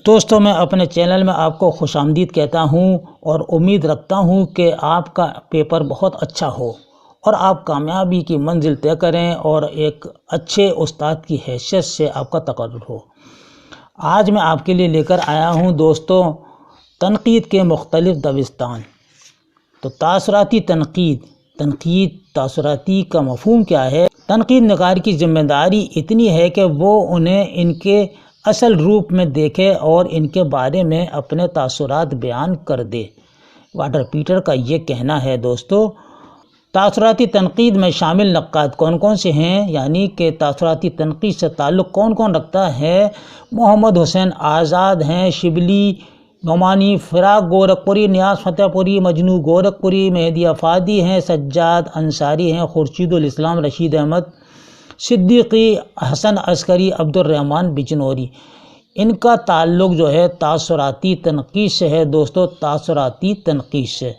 دوستوں میں اپنے چینل میں آپ کو خوش آمدید کہتا ہوں اور امید رکھتا ہوں کہ آپ کا پیپر بہت اچھا ہو اور آپ کامیابی کی منزل طے کریں اور ایک اچھے استاد کی حیثیت سے آپ کا تقرر ہو۔ آج میں آپ کے لیے لے کر آیا ہوں دوستوں تنقید کے مختلف دبستان۔ تو تاثراتی تنقید تاثراتی کا مفہوم کیا ہے؟ تنقید نگار کی ذمہ داری اتنی ہے کہ وہ انہیں ان کے اصل روپ میں دیکھے اور ان کے بارے میں اپنے تاثرات بیان کر دے۔ واٹر پیٹر کا یہ کہنا ہے دوستو۔ تاثراتی تنقید میں شامل نقاد کون کون سے ہیں، یعنی کہ تاثراتی تنقید سے تعلق کون کون رکھتا ہے؟ محمد حسین آزاد ہیں، شبلی نعمانی، فراق گورکھپوری، نیاز فتح پوری، مجنو گورکھپوری، مہدی افادی ہیں، سجاد انصاری ہیں، خورشید الاسلام رشید احمد صدیقی، حسن عسکری، عبد الرحمن بجنوری۔ ان کا تعلق جو ہے تاثراتی تنقید سے ہے دوستو، تاثراتی تنقید سے،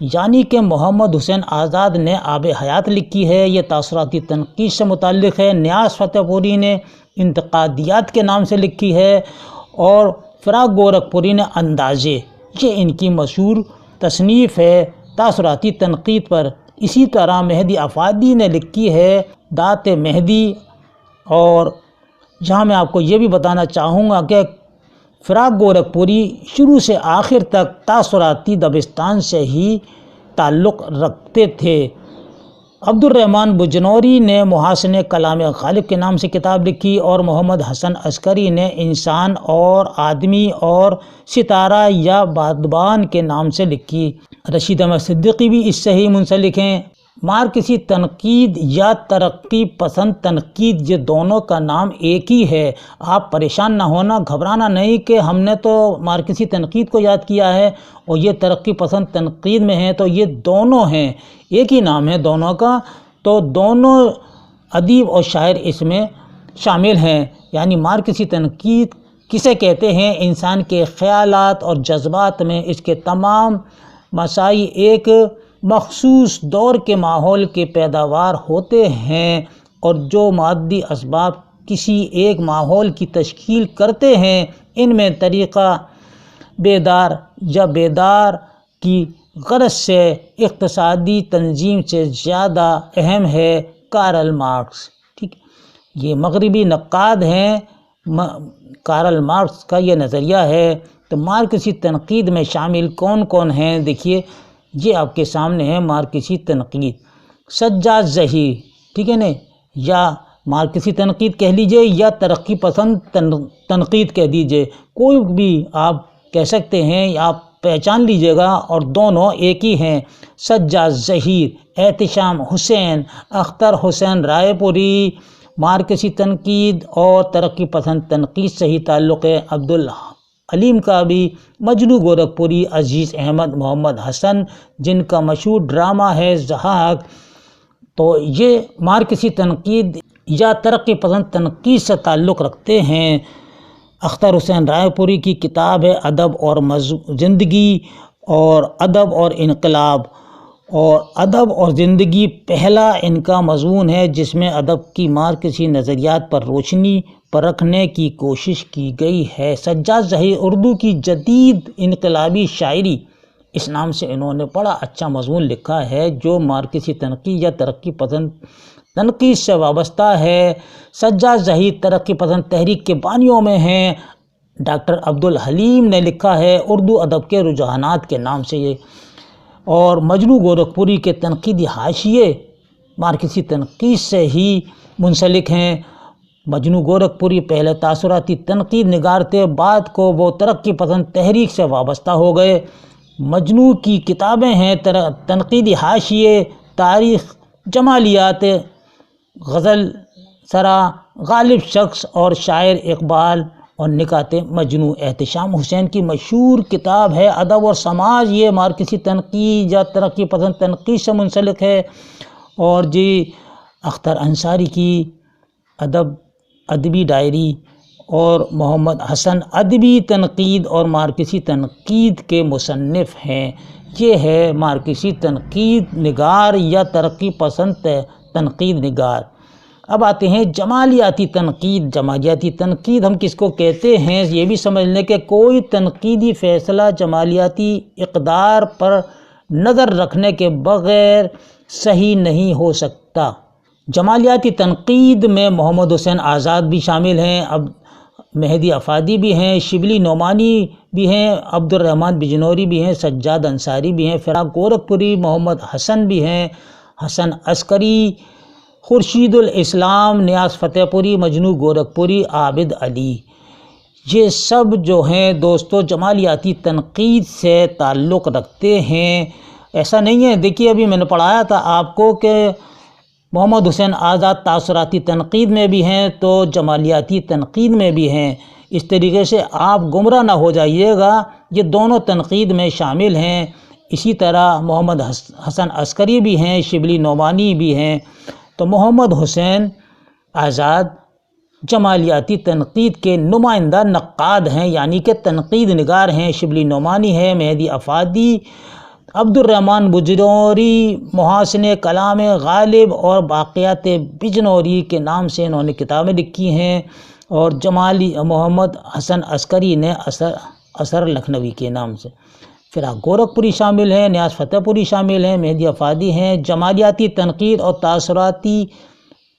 یعنی کہ محمد حسین آزاد نے آب حیات لکھی ہے، یہ تاثراتی تنقید سے متعلق ہے۔ نیاز فتح پوری نے انتقادیات کے نام سے لکھی ہے اور فراق گورکھپوری نے اندازے، یہ ان کی مشہور تصنیف ہے تاثراتی تنقید پر۔ اسی طرح مہدی افادی نے لکھی ہے دات مہدی، اور جہاں میں آپ کو یہ بھی بتانا چاہوں گا کہ فراق گورکھپوری شروع سے آخر تک تاثراتی دبستان سے ہی تعلق رکھتے تھے۔ عبد الرحمن بجنوری نے محاسن کلام غالب کے نام سے کتاب لکھی اور محمد حسن عسکری نے انسان اور آدمی اور ستارہ یا بادبان کے نام سے لکھی۔ رشید احمد صدیقی بھی اس سے ہی منسلک ہیں۔ مارکسی تنقید یا ترقی پسند تنقید، یہ دونوں کا نام ایک ہی ہے۔ آپ پریشان نہ ہونا، گھبرانا نہیں کہ ہم نے تو مارکسی تنقید کو یاد کیا ہے اور یہ ترقی پسند تنقید میں ہے، تو یہ دونوں ہیں، ایک ہی نام ہے دونوں کا، تو دونوں ادیب اور شاعر اس میں شامل ہیں۔ یعنی مارکسی تنقید کسے کہتے ہیں؟ انسان کے خیالات اور جذبات میں اس کے تمام مسائل ایک مخصوص دور کے ماحول کے پیداوار ہوتے ہیں، اور جو مادی اسباب کسی ایک ماحول کی تشکیل کرتے ہیں، ان میں طریقہ بیدار یا بیدار کی غرض سے اقتصادی تنظیم سے زیادہ اہم ہے۔ کارل مارکس، ٹھیک، یہ مغربی نقاد ہیں، کارل مارکس کا یہ نظریہ ہے۔ تو مارکسی تنقید میں شامل کون کون ہیں؟ دیکھیے یہ آپ کے سامنے ہے مارکسی تنقید۔ سجاد ظہیر، ٹھیک ہے نا، یا مارکسی تنقید کہہ لیجئے یا ترقی پسند تنقید کہہ دیجئے، کوئی بھی آپ کہہ سکتے ہیں، آپ پہچان لیجئے گا، اور دونوں ایک ہی ہیں۔ سجاد ظہیر، احتشام حسین، اختر حسین رائے پوری، مارکسی تنقید اور ترقی پسند تنقید سے ہی تعلق ہے۔ عبدالحلیم کا بھی، مجنو گورکھپوری، عزیز احمد، محمد حسن، جن کا مشہور ڈرامہ ہے زحاق، تو یہ مارکسی تنقید یا ترقی پسند تنقید سے تعلق رکھتے ہیں۔ اختر حسین رائے پوری کی کتاب ہے ادب اور زندگی اور ادب اور انقلاب، اور ادب اور زندگی پہلا ان کا مضمون ہے، جس میں ادب کی مارکسی نظریات پر روشنی پر رکھنے کی کوشش کی گئی ہے۔ سجاد ظہیر اردو کی جدید انقلابی شاعری، اس نام سے انہوں نے بڑا اچھا مضمون لکھا ہے جو مارکسی تنقید یا ترقی پسند تنقید سے وابستہ ہے۔ سجاد ظہیر ترقی پسند تحریک کے بانیوں میں ہیں۔ ڈاکٹر عبدالحلیم نے لکھا ہے اردو ادب کے رجحانات کے نام سے یہ، اور مجنو گورکھپوری کے تنقیدی حاشیے مارکسی تنقید سے ہی منسلک ہیں۔ مجنو گورکھپوری پہلے تاثراتی تنقید نگار تھے، بعد کو وہ ترقی پسند تحریک سے وابستہ ہو گئے۔ مجنو کی کتابیں ہیں تنقیدی حاشیے، تاریخ، جمالیات، غزل سرا، غالب شخص اور شاعر اقبال، اور نکات مجنو۔ احتشام حسین کی مشہور کتاب ہے ادب اور سماج، یہ مارکسی تنقید یا ترقی پسند تنقید سے منسلک ہے۔ اور جی اختر انصاری کی ادبی ڈائری، اور محمد حسن ادبی تنقید اور مارکسی تنقید کے مصنف ہیں۔ یہ ہے مارکسی تنقید نگار یا ترقی پسند تنقید نگار۔ اب آتے ہیں جمالیاتی تنقید۔ جمالیاتی تنقید ہم کس کو کہتے ہیں یہ بھی سمجھ لیں کہ کوئی تنقیدی فیصلہ جمالیاتی اقدار پر نظر رکھنے کے بغیر صحیح نہیں ہو سکتا۔ جمالیاتی تنقید میں محمد حسین آزاد بھی شامل ہیں، اب مہدی افادی بھی ہیں، شبلی نعمانی بھی ہیں، عبد الرحمن بجنوری بھی ہیں، سجاد انصاری بھی ہیں، فراق گورکھپوری، محمد حسن بھی ہیں، حسن عسکری، خورشید الاسلام، نیاز فتح پوری، مجنو گورکھپوری، عابد علی۔ یہ سب جو ہیں دوستو جمالیاتی تنقید سے تعلق رکھتے ہیں۔ ایسا نہیں ہے، دیکھیے ابھی میں نے پڑھایا تھا آپ کو کہ محمد حسین آزاد تاثراتی تنقید میں بھی ہیں تو جمالیاتی تنقید میں بھی ہیں۔ اس طریقے سے آپ گمراہ نہ ہو جائیے گا، یہ دونوں تنقید میں شامل ہیں۔ اسی طرح محمد حسن عسکری بھی ہیں، شبلی نعمانی بھی ہیں۔ تو محمد حسین آزاد جمالیاتی تنقید کے نمائندہ نقاد ہیں، یعنی کہ تنقید نگار ہیں۔ شبلی نعمانی ہے، مہدی افادی، عبد الرحمن بجنوری محاسن کلام غالب اور باقیات بجنوری کے نام سے انہوں نے کتابیں لکھی ہیں، اور جمالی محمد حسن عسکری نے اثر لکھنوی کے نام سے۔ فراق گورکھپوری شامل ہیں، نیاز فتح پوری شامل ہیں، مہدی افادی ہیں۔ جمالیاتی تنقید اور تاثراتی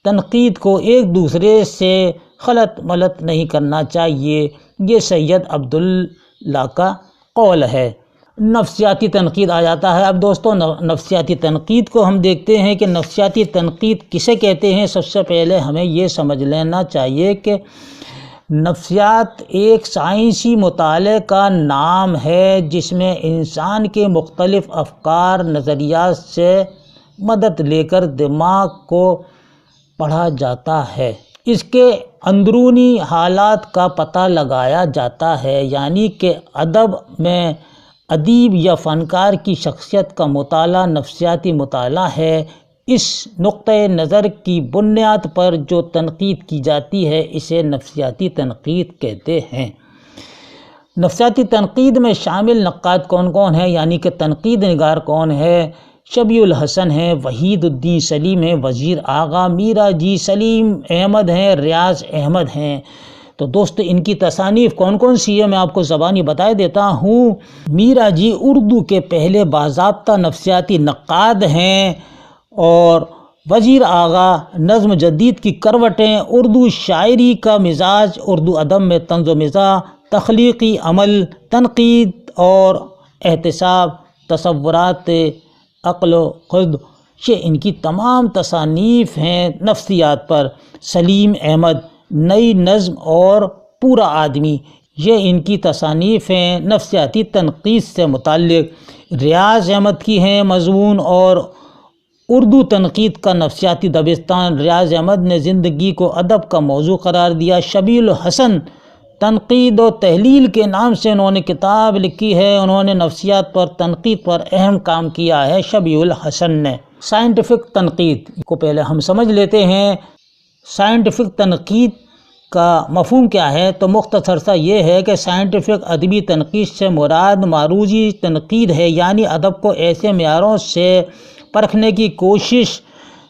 تنقید کو ایک دوسرے سے خلط ملط نہیں کرنا چاہیے، یہ سید عبداللہ کا قول ہے۔ نفسیاتی تنقید آ جاتا ہے۔ اب دوستو نفسیاتی تنقید کو ہم دیکھتے ہیں کہ نفسیاتی تنقید کسے کہتے ہیں۔ سب سے پہلے ہمیں یہ سمجھ لینا چاہیے کہ نفسیات ایک سائنسی مطالعے کا نام ہے جس میں انسان کے مختلف افکار نظریات سے مدد لے کر دماغ کو پڑھا جاتا ہے، اس کے اندرونی حالات کا پتہ لگایا جاتا ہے، یعنی کہ ادب میں ادیب یا فنکار کی شخصیت کا مطالعہ نفسیاتی مطالعہ ہے۔ اس نقطۂ نظر کی بنیاد پر جو تنقید کی جاتی ہے اسے نفسیاتی تنقید کہتے ہیں۔ نفسیاتی تنقید میں شامل نقاد کون کون ہیں، یعنی کہ تنقید نگار کون ہے؟ شبیع الحسن ہیں، وحید الدین سلیم ہیں، وزیر آغا، میرا جی سلیم احمد ہیں، ریاض احمد ہیں۔ تو دوستو ان کی تصانیف کون کون سی ہے میں آپ کو زبانی بتا دیتا ہوں۔ میرا جی اردو کے پہلے باضابطہ نفسیاتی نقاد ہیں، اور وزیر آغا نظم جدید کی کروٹیں، اردو شاعری کا مزاج، اردو ادب میں طنز و مزاح، تخلیقی عمل، تنقید اور احتساب، تصورات عقل و خود، یہ ان کی تمام تصانیف ہیں نفسیات پر۔ سلیم احمد، نئی نظم اور پورا آدمی، یہ ان کی تصانیف ہیں نفسیاتی تنقید سے متعلق۔ ریاض احمد کی ہیں مضمون اور اردو تنقید کا نفسیاتی دبستان۔ ریاض احمد نے زندگی کو ادب کا موضوع قرار دیا۔ شبیع الحسن تنقید و تحلیل کے نام سے انہوں نے کتاب لکھی ہے، انہوں نے نفسیات پر تنقید پر اہم کام کیا ہے شبیع الحسن نے۔ سائنٹیفک تنقید کو پہلے ہم سمجھ لیتے ہیں۔ سائنٹیفک تنقید کا مفہوم کیا ہے؟ تو مختصر سا یہ ہے کہ سائنٹیفک ادبی تنقید سے مراد معروضی تنقید ہے، یعنی ادب کو ایسے معیاروں سے پرکھنے کی کوشش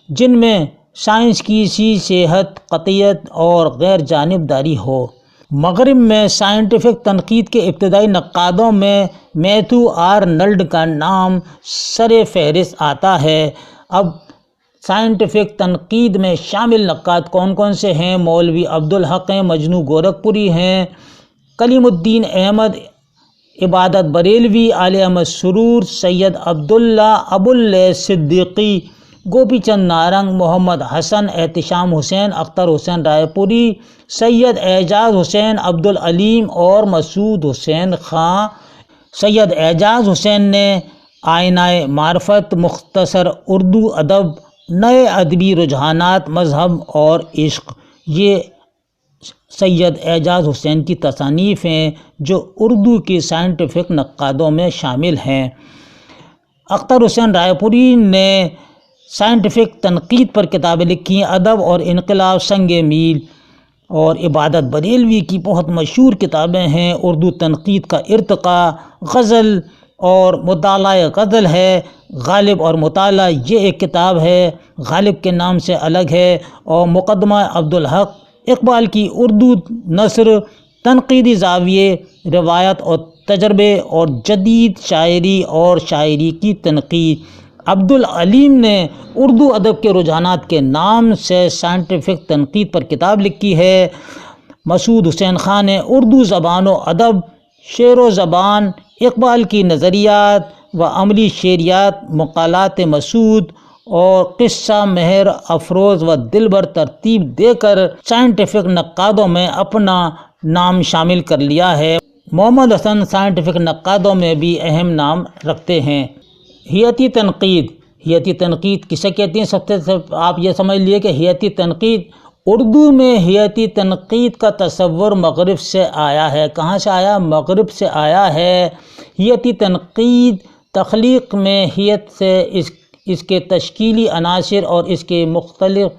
جن میں سائنس کی سی صحت، قطعیت اور غیر جانبداری ہو۔ مغرب میں سائنٹیفک تنقید کے ابتدائی نقادوں میں میتھو آرنلڈ کا نام سر فہرست آتا ہے۔ اب سائنٹیفک تنقید میں شامل نقاد کون کون سے ہیں؟ مولوی عبدالحق ہیں، مجنو گورکھپوری ہیں، کلیم الدین احمد عبادت بریلوی، علی احمد سرور، سید عبداللہ ابواللیث صدیقی، گوپی چند نارنگ، محمد حسن، احتشام حسین، اختر حسین رائے پوری، سید اعجاز حسین عبدالعلیم اور مسعود حسین خاں۔ سید اعجاز حسین نے آئینہ معرفت، مختصر اردو ادب، نئے ادبی رجحانات، مذہب اور عشق، یہ سید اعجاز حسین کی تصانیف ہیں جو اردو کی سائنٹیفک نقادوں میں شامل ہیں۔ اختر حسین رائے پوری نے سائنٹیفک تنقید پر کتابیں لکھی ہیں، ادب اور انقلاب، سنگ میل، اور عبادت بریلوی کی بہت مشہور کتابیں ہیں۔ اردو تنقید کا ارتقاء، غزل اور مطالعہ غزل ہے، غالب اور مطالعہ یہ ایک کتاب ہے۔ غالب کے نام سے الگ ہے، اور مقدمہ عبدالحق اقبال کی اردو نثر، تنقیدی زاویے، روایت اور تجربے، اور جدید شاعری اور شاعری کی تنقید۔ عبدالعلیم نے اردو ادب کے رجحانات کے نام سے سائنٹیفک تنقید پر کتاب لکھی ہے۔ مسعود حسین خان نے اردو زبان و ادب، شعر و زبان، اقبال کی نظریات و عملی شعریات، مقالات مسعود اور قصہ مہر افروز و دلبر ترتیب دے کر سائنٹیفک نقادوں میں اپنا نام شامل کر لیا ہے۔ محمد حسن سائنٹیفک نقادوں میں بھی اہم نام رکھتے ہیں۔ حیاتی تنقید، حیاتی تنقید کسے کہتے ہیں؟ سب سے آپ یہ سمجھ لیے کہ حیاتی تنقید، اردو میں حیاتی تنقید کا تصور مغرب سے آیا ہے۔ کہاں سے آیا؟ مغرب سے آیا ہے۔ حیاتی تنقید تخلیق میں حیت سے اس کے تشکیلی عناصر اور اس کے مختلف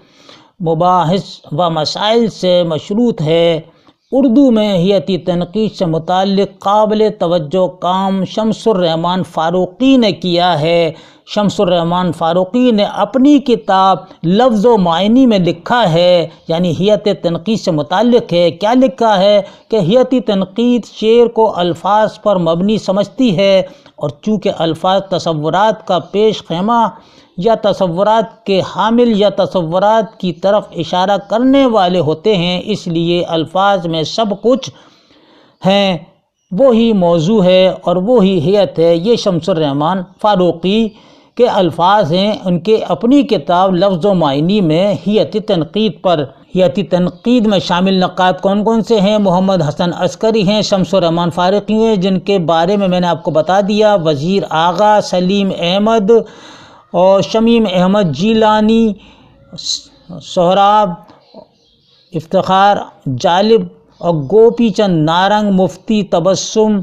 مباحث و مسائل سے مشروط ہے۔ اردو میں حیاتی تنقید سے متعلق قابل توجہ کام شمس الرحمن فاروقی نے کیا ہے۔ شمس الرحمن فاروقی نے اپنی کتاب لفظ و معنی میں لکھا ہے، یعنی حیاتی تنقید سے متعلق ہے۔ کیا لکھا ہے کہ حیاتی تنقید شعر کو الفاظ پر مبنی سمجھتی ہے، اور چونکہ الفاظ تصورات کا پیش خیمہ یا تصورات کے حامل یا تصورات کی طرف اشارہ کرنے والے ہوتے ہیں، اس لیے الفاظ میں سب کچھ ہیں، وہی موضوع ہے اور وہی حیت ہے۔ یہ شمس الرحمن فاروقی کے الفاظ ہیں، ان کے اپنی کتاب لفظ و معنی میں حیاتی تنقید پر۔ حیاتی تنقید میں شامل نقاد کون کون سے ہیں؟ محمد حسن عسکری ہیں، شمس الرحمن فاروقی ہیں جن کے بارے میں نے آپ کو بتا دیا، وزیر آغا، سلیم احمد اور شمیم احمد جیلانی، سہراب افتخار جالب اور گوپی چند نارنگ، مفتی تبسم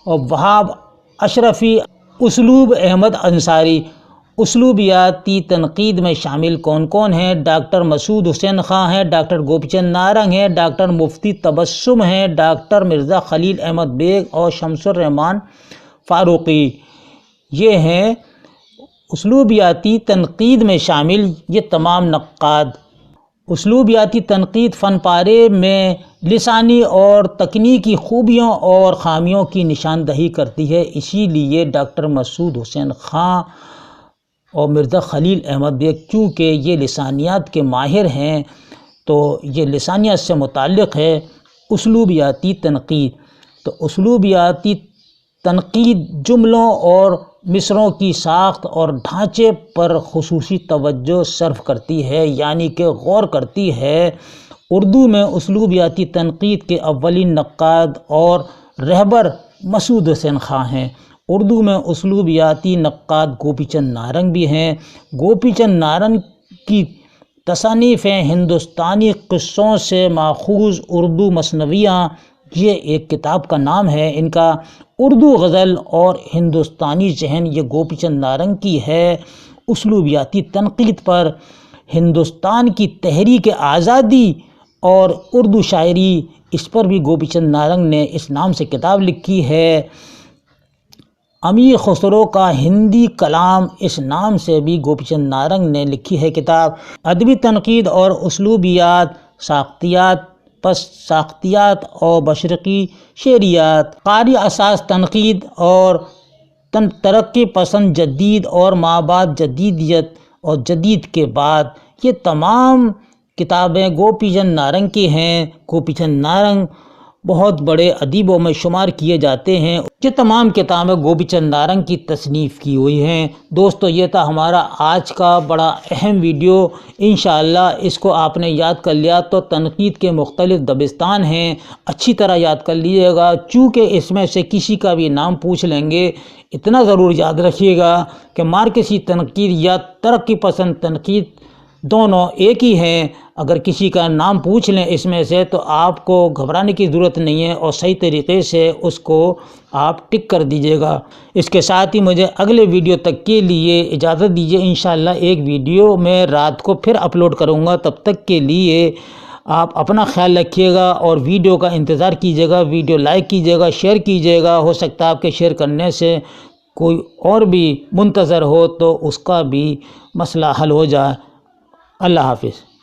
اور وہاب اشرفی، اسلوب احمد انصاری۔ اسلوبیاتی تنقید میں شامل کون کون ہیں؟ ڈاکٹر مسعود حسین خان ہیں، ڈاکٹر گوپی چند نارنگ ہیں، ڈاکٹر مفتی تبسم ہیں، ڈاکٹر مرزا خلیل احمد بیگ اور شمس الرحمن فاروقی۔ یہ ہیں اسلوبیاتی تنقید میں شامل یہ تمام نقاد۔ اسلوبیاتی تنقید فن پارے میں لسانی اور تکنیکی خوبیوں اور خامیوں کی نشاندہی کرتی ہے۔ اسی لیے ڈاکٹر مسعود حسین خان اور مرزا خلیل احمد بیگ چونکہ یہ لسانیات کے ماہر ہیں، تو یہ لسانیات سے متعلق ہے اسلوبیاتی تنقید۔ تو اسلوبیاتی تنقید جملوں اور مصرعوں کی ساخت اور ڈھانچے پر خصوصی توجہ صرف کرتی ہے، یعنی کہ غور کرتی ہے۔ اردو میں اسلوبیاتی تنقید کے اولین نقاد اور رہبر مسعود حسین خان ہیں۔ اردو میں اسلوبیاتی نقاد گوپی چند نارنگ بھی ہیں۔ گوپی چند نارنگ کی تصانیفیں ہندوستانی قصوں سے ماخوذ اردو مثنویاں، یہ ایک کتاب کا نام ہے ان کا۔ اردو غزل اور ہندوستانی ذہن، یہ گوپی چند نارنگ کی ہے۔ اسلوبیاتی تنقید پر ہندوستان کی تحریک آزادی اور اردو شاعری، اس پر بھی گوپی چند نارنگ نے اس نام سے کتاب لکھی ہے۔ امیر خسرو کا ہندی کلام، اس نام سے بھی گوپی چند نارنگ نے لکھی ہے کتاب۔ ادبی تنقید اور اسلوبیات، ساختیات، پس ساختیات اور مشرقی شعریات، قاری اساس تنقید اور ترقی پسند جدید اور مابعد جدیدیت اور جدید کے بعد، یہ تمام کتابیں گوپی چند نارنگ کی ہیں۔ گوپی چند نارنگ بہت بڑے ادیبوں میں شمار کیے جاتے ہیں۔ یہ تمام کتابیں گوپی چند نارنگ کی تصنیف کی ہوئی ہیں۔ دوستو، یہ تھا ہمارا آج کا بڑا اہم ویڈیو۔ انشاءاللہ اس کو آپ نے یاد کر لیا تو تنقید کے مختلف دبستان ہیں، اچھی طرح یاد کر لیجیے گا، چونکہ اس میں سے کسی کا بھی نام پوچھ لیں گے۔ اتنا ضرور یاد رکھیے گا کہ مارکسی تنقید یا ترقی پسند تنقید دونوں ایک ہی ہیں۔ اگر کسی کا نام پوچھ لیں اس میں سے تو آپ کو گھبرانے کی ضرورت نہیں ہے، اور صحیح طریقے سے اس کو آپ ٹک کر دیجیے گا۔ اس کے ساتھ ہی مجھے اگلے ویڈیو تک کے لیے اجازت دیجیے۔ انشاءاللہ ایک ویڈیو میں رات کو پھر اپلوڈ کروں گا، تب تک کے لیے آپ اپنا خیال رکھیے گا اور ویڈیو کا انتظار کیجیے گا۔ ویڈیو لائک کیجیے گا، شیئر کیجیے گا، ہو سکتا ہے آپ کے شیئر کرنے سے کوئی اور بھی منتظر ہو تو اس کا بھی مسئلہ حل ہو جائے۔ اللہ حافظ۔